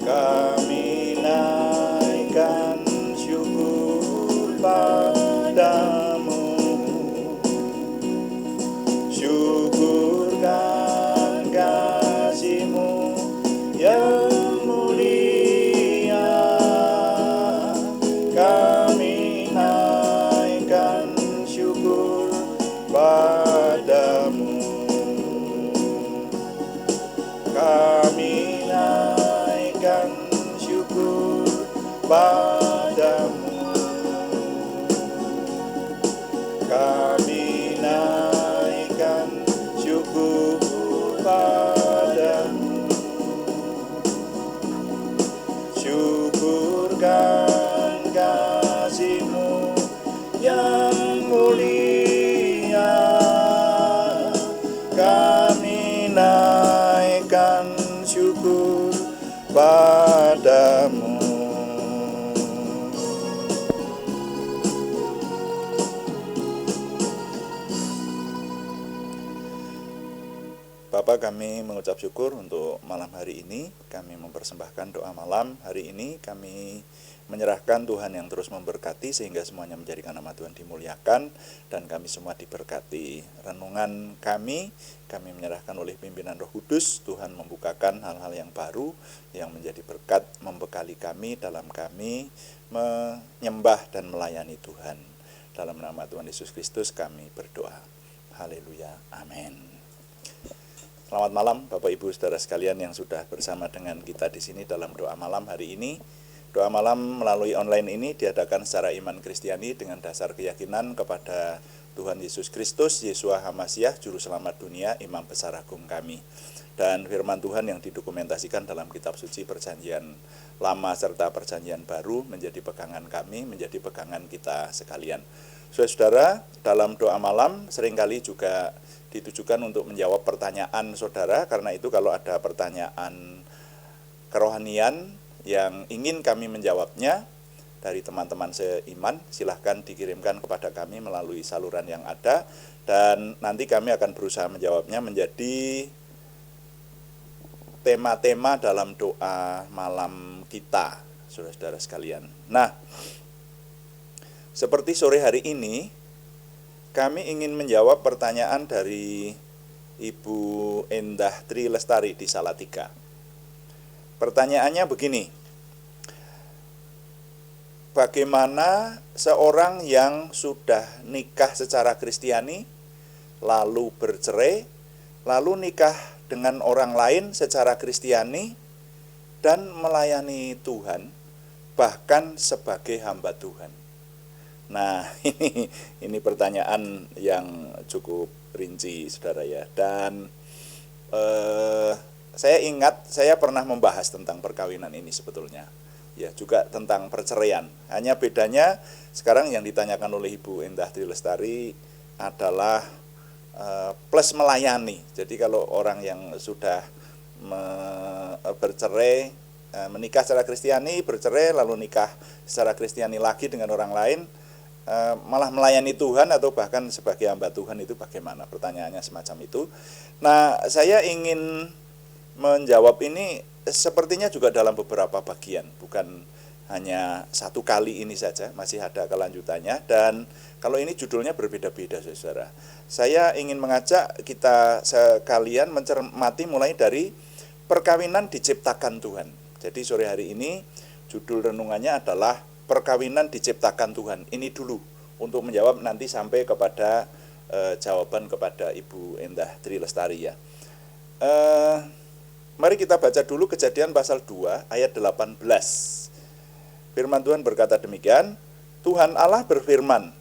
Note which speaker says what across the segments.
Speaker 1: Kami naikkan syukur padamu, syukurkan kasih-Mu yang mulia. Kami naikkan syukur padamu, kami naikkan syukur padamu, kami naikkan syukur padamu. Syukurkan kasih-Mu yang mulia. Kami naikkan syukur padamu. Bapa, kami mengucap syukur untuk malam hari ini. Kami mempersembahkan doa malam hari ini. Kami menyerahkan Tuhan yang terus memberkati sehingga semuanya menjadikan nama Tuhan dimuliakan dan kami semua diberkati. Renungan kami menyerahkan oleh pimpinan Roh Kudus. Tuhan membukakan hal-hal yang baru yang menjadi berkat, membekali kami dalam kami menyembah dan melayani Tuhan. Dalam nama Tuhan Yesus Kristus kami berdoa. Haleluya. Amin. Selamat malam Bapak Ibu Saudara sekalian yang sudah bersama dengan kita di sini dalam doa malam hari ini. Doa malam melalui online ini diadakan secara iman Kristiani dengan dasar keyakinan kepada Tuhan Yesus Kristus, Yeshua HaMasyiah, Juru Selamat dunia, Imam Besar Agung kami. Dan firman Tuhan yang didokumentasikan dalam kitab suci Perjanjian Lama serta Perjanjian Baru menjadi pegangan kami, menjadi pegangan kita sekalian. Saudara, dalam doa malam seringkali juga ditujukan untuk menjawab pertanyaan saudara. Karena itu kalau ada pertanyaan kerohanian yang ingin kami menjawabnya dari teman-teman seiman, silahkan dikirimkan kepada kami melalui saluran yang ada. Dan nanti kami akan berusaha menjawabnya menjadi tema-tema dalam doa malam kita, saudara-saudara sekalian. Nah, seperti sore hari ini, kami ingin menjawab pertanyaan dari Ibu Endah Tri Lestari di Salatiga. Pertanyaannya begini, bagaimana seorang yang sudah nikah secara Kristiani, lalu bercerai, lalu nikah dengan orang lain secara Kristiani, dan melayani Tuhan, bahkan sebagai hamba Tuhan? Nah, ini pertanyaan yang cukup rinci, saudara ya. Dan saya ingat saya pernah membahas tentang perkawinan ini sebetulnya. Ya, juga tentang perceraian. Hanya bedanya sekarang yang ditanyakan oleh Ibu Endah Tri Lestari adalah plus melayani. Jadi kalau orang yang sudah bercerai, menikah secara Kristiani, bercerai lalu nikah secara Kristiani lagi dengan orang lain, malah melayani Tuhan atau bahkan sebagai hamba Tuhan, itu bagaimana? Pertanyaannya semacam itu. Nah, saya ingin menjawab ini sepertinya juga dalam beberapa bagian, bukan hanya satu kali ini saja, masih ada kelanjutannya. Dan kalau ini judulnya berbeda-beda, saudara. Saya ingin mengajak kita sekalian mencermati mulai dari perkawinan diciptakan Tuhan. Jadi sore hari ini judul renungannya adalah perkawinan diciptakan Tuhan. Ini dulu untuk menjawab nanti sampai kepada jawaban kepada Ibu Endah Tri Lestari ya. Mari kita baca dulu Kejadian pasal 2 ayat 18. Firman Tuhan berkata demikian, Tuhan Allah berfirman,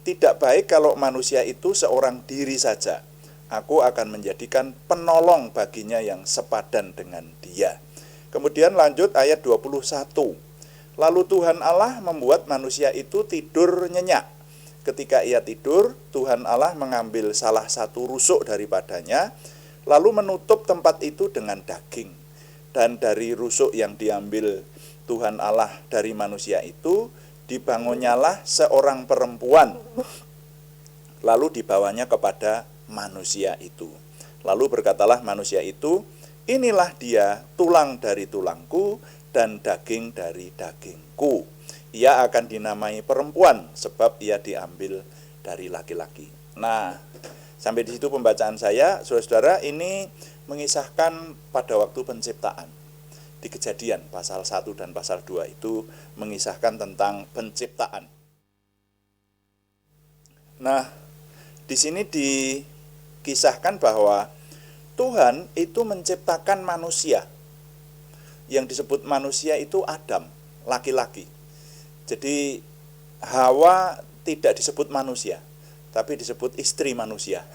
Speaker 1: tidak baik kalau manusia itu seorang diri saja. Aku akan menjadikan penolong baginya yang sepadan dengan dia. Kemudian lanjut ayat 21. Lalu Tuhan Allah membuat manusia itu tidur nyenyak. Ketika ia tidur, Tuhan Allah mengambil salah satu rusuk daripadanya, lalu menutup tempat itu dengan daging. Dan dari rusuk yang diambil Tuhan Allah dari manusia itu, dibangunnyalah seorang perempuan, lalu dibawanya kepada manusia itu. Lalu berkatalah manusia itu, inilah dia tulang dari tulangku dan daging dari dagingku. Ia akan dinamai perempuan sebab ia diambil dari laki-laki. Nah, sampai di situ pembacaan saya, saudara-saudara, ini mengisahkan pada waktu penciptaan. Di Kejadian pasal 1 dan pasal 2 itu mengisahkan tentang penciptaan. Nah, di sini dikisahkan bahwa Tuhan itu menciptakan manusia. Yang disebut manusia itu Adam, laki-laki. Jadi Hawa tidak disebut manusia, tapi disebut istri manusia.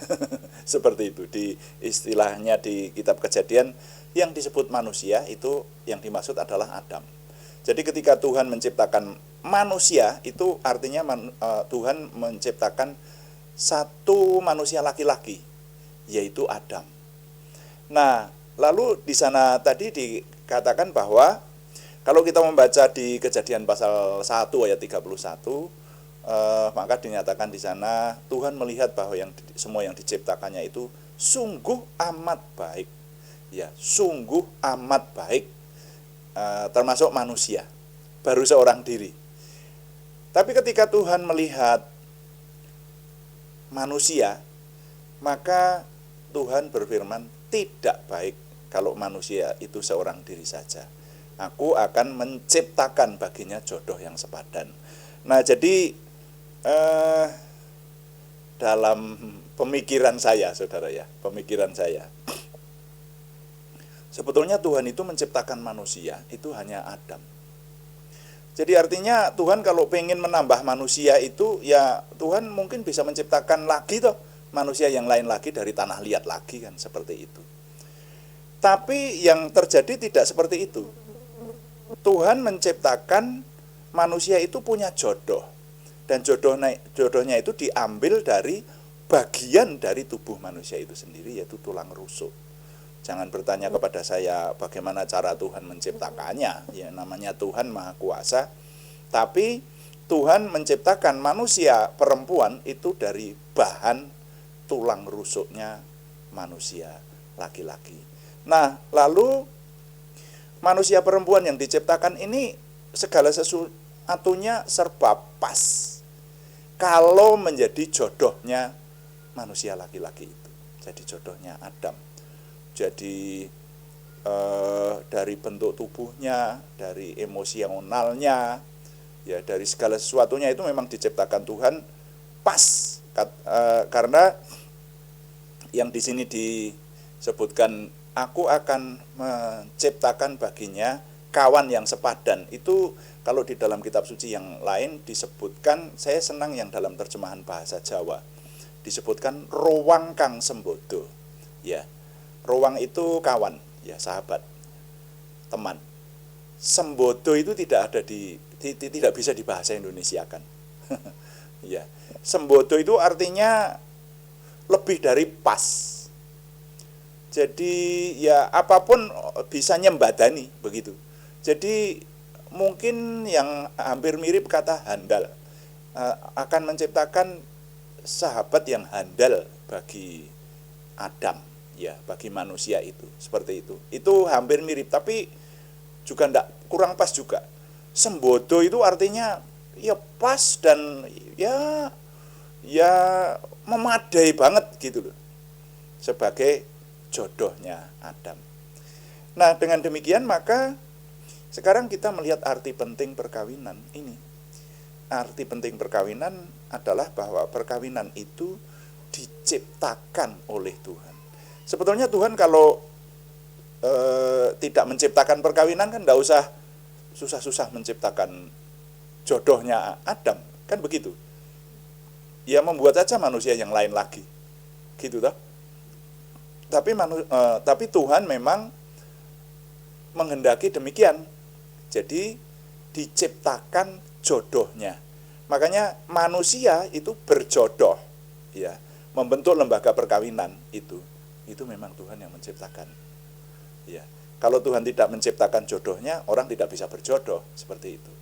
Speaker 1: Seperti itu di istilahnya di kitab Kejadian, yang disebut manusia itu yang dimaksud adalah Adam. Jadi ketika Tuhan menciptakan manusia, itu artinya Tuhan menciptakan satu manusia laki-laki, yaitu Adam. Nah, lalu di sana tadi dikatakan bahwa kalau kita membaca di Kejadian pasal 1 ayat 31, maka dinyatakan di sana Tuhan melihat bahwa semua yang diciptakannya itu sungguh amat baik. Ya, sungguh amat baik, termasuk manusia, baru seorang diri. Tapi ketika Tuhan melihat manusia, maka Tuhan berfirman, tidak baik kalau manusia itu seorang diri saja. Aku akan menciptakan baginya jodoh yang sepadan. Nah, jadi dalam pemikiran saya, saudara ya, pemikiran saya, sebetulnya Tuhan itu menciptakan manusia itu hanya Adam. Jadi artinya Tuhan kalau pengen menambah manusia itu, ya Tuhan mungkin bisa menciptakan lagi toh manusia yang lain lagi dari tanah liat lagi, kan seperti itu. Tapi yang terjadi tidak seperti itu. Tuhan menciptakan manusia itu punya jodoh, dan jodohnya itu diambil dari bagian dari tubuh manusia itu sendiri, yaitu tulang rusuk. Jangan bertanya kepada saya bagaimana cara Tuhan menciptakannya, ya namanya Tuhan Maha Kuasa. Tapi Tuhan menciptakan manusia perempuan itu dari bahan tulang rusuknya manusia laki-laki. Nah, lalu manusia perempuan yang diciptakan ini segala sesuatunya serba pas kalau menjadi jodohnya manusia laki-laki itu. Jadi jodohnya Adam. Jadi dari bentuk tubuhnya, dari emosionalnya, ya dari segala sesuatunya itu memang diciptakan Tuhan pas, karena yang di sini disebutkan, aku akan menciptakan baginya kawan yang sepadan. Itu kalau di dalam kitab suci yang lain disebutkan, saya senang yang dalam terjemahan bahasa Jawa disebutkan rowang kang sembodo, ya. Rowang itu kawan, ya sahabat, teman. Sembodo itu tidak ada tidak bisa dibahasa Indonesiakan. Ya, sembodo itu artinya lebih dari pas. Jadi ya apapun bisa nyembadani begitu. Jadi mungkin yang hampir mirip kata handal, akan menciptakan sahabat yang handal bagi Adam, ya bagi manusia itu, seperti itu. Itu hampir mirip, tapi juga kurang pas juga. Sembodo itu artinya ya pas dan ya memadai banget gitu loh, sebagai jodohnya Adam. Nah, dengan demikian maka sekarang kita melihat arti penting perkawinan ini. Arti penting perkawinan adalah bahwa perkawinan itu diciptakan oleh Tuhan. Sebetulnya Tuhan kalau tidak menciptakan perkawinan kan tidak usah susah-susah menciptakan jodohnya Adam, kan begitu. Ya membuat saja manusia yang lain lagi, gitu toh. Tapi Tuhan memang menghendaki demikian. Jadi diciptakan jodohnya. Makanya manusia itu berjodoh, ya, membentuk lembaga perkawinan itu memang Tuhan yang menciptakan. Ya, kalau Tuhan tidak menciptakan jodohnya, orang tidak bisa berjodoh seperti itu.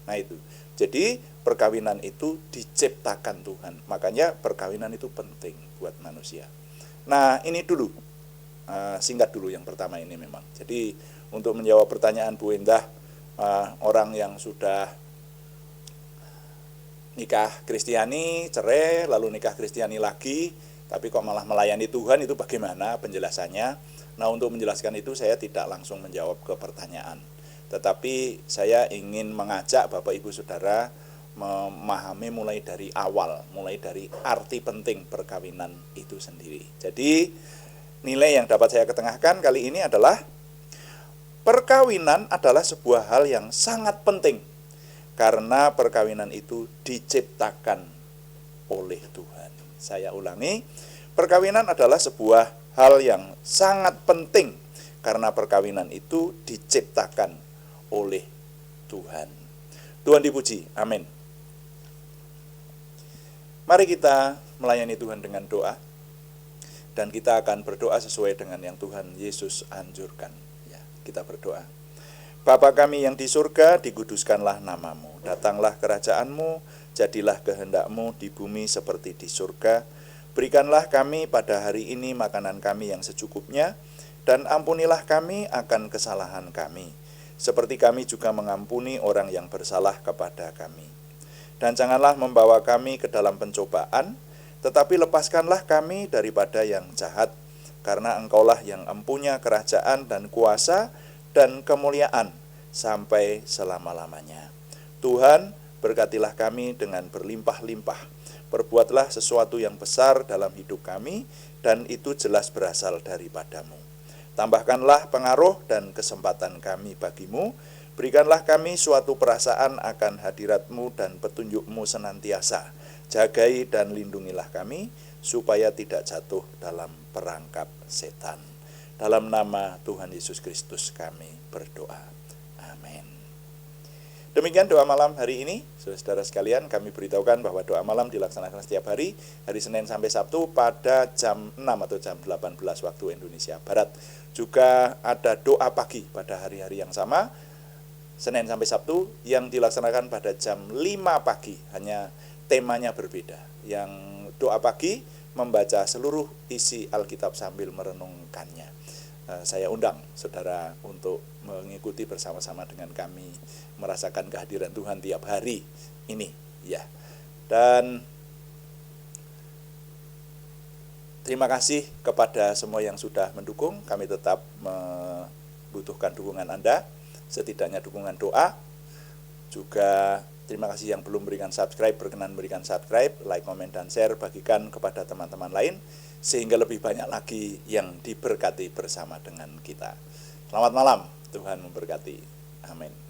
Speaker 1: Nah itu. Jadi perkawinan itu diciptakan Tuhan. Makanya perkawinan itu penting buat manusia. Nah, ini dulu singkat dulu yang pertama ini memang. Jadi untuk menjawab pertanyaan Bu Endah, orang yang sudah nikah Kristiani, cerai, lalu nikah Kristiani lagi, tapi kok malah melayani Tuhan, itu bagaimana penjelasannya? Nah, untuk menjelaskan itu saya tidak langsung menjawab ke pertanyaan, tetapi saya ingin mengajak Bapak Ibu Saudara memahami mulai dari awal, mulai dari arti penting perkawinan itu sendiri. Jadi nilai yang dapat saya ketengahkan kali ini adalah perkawinan adalah sebuah hal yang sangat penting, karena perkawinan itu diciptakan oleh Tuhan. Saya ulangi, perkawinan adalah sebuah hal yang sangat penting, karena perkawinan itu diciptakan oleh Tuhan. Tuhan dipuji, amin. Mari kita melayani Tuhan dengan doa, dan kita akan berdoa sesuai dengan yang Tuhan Yesus anjurkan. Ya, kita berdoa. Bapa kami yang di surga, dikuduskanlah namamu. Datanglah kerajaan-Mu, jadilah kehendak-Mu di bumi seperti di surga. Berikanlah kami pada hari ini makanan kami yang secukupnya, dan ampunilah kami akan kesalahan kami, seperti kami juga mengampuni orang yang bersalah kepada kami. Dan janganlah membawa kami ke dalam pencobaan, tetapi lepaskanlah kami daripada yang jahat, karena Engkaulah yang empunya kerajaan dan kuasa dan kemuliaan sampai selama-lamanya. Tuhan, berkatilah kami dengan berlimpah-limpah. Perbuatlah sesuatu yang besar dalam hidup kami, dan itu jelas berasal daripada-Mu. Tambahkanlah pengaruh dan kesempatan kami bagi-Mu. Berikanlah kami suatu perasaan akan hadirat-Mu dan petunjuk-Mu senantiasa. Jagai dan lindungilah kami, supaya tidak jatuh dalam perangkap setan. Dalam nama Tuhan Yesus Kristus kami berdoa. Amin. Demikian doa malam hari ini. Saudara sekalian, kami beritahukan bahwa doa malam dilaksanakan setiap hari Senin sampai Sabtu pada jam 6 atau jam 18 waktu Indonesia Barat. Juga ada doa pagi pada hari-hari yang sama, Senin sampai Sabtu, yang dilaksanakan pada jam 5 pagi, hanya temanya berbeda. Yang doa pagi membaca seluruh isi Alkitab sambil merenungkannya. Saya undang saudara untuk mengikuti bersama-sama dengan kami, merasakan kehadiran Tuhan tiap hari ini, ya. Dan terima kasih kepada semua yang sudah mendukung. Kami tetap membutuhkan dukungan Anda, setidaknya dukungan doa. Juga terima kasih yang belum berikan subscribe, berkenan berikan subscribe, like, komen, dan share, bagikan kepada teman-teman lain, sehingga lebih banyak lagi yang diberkati bersama dengan kita. Selamat malam, Tuhan memberkati. Amin.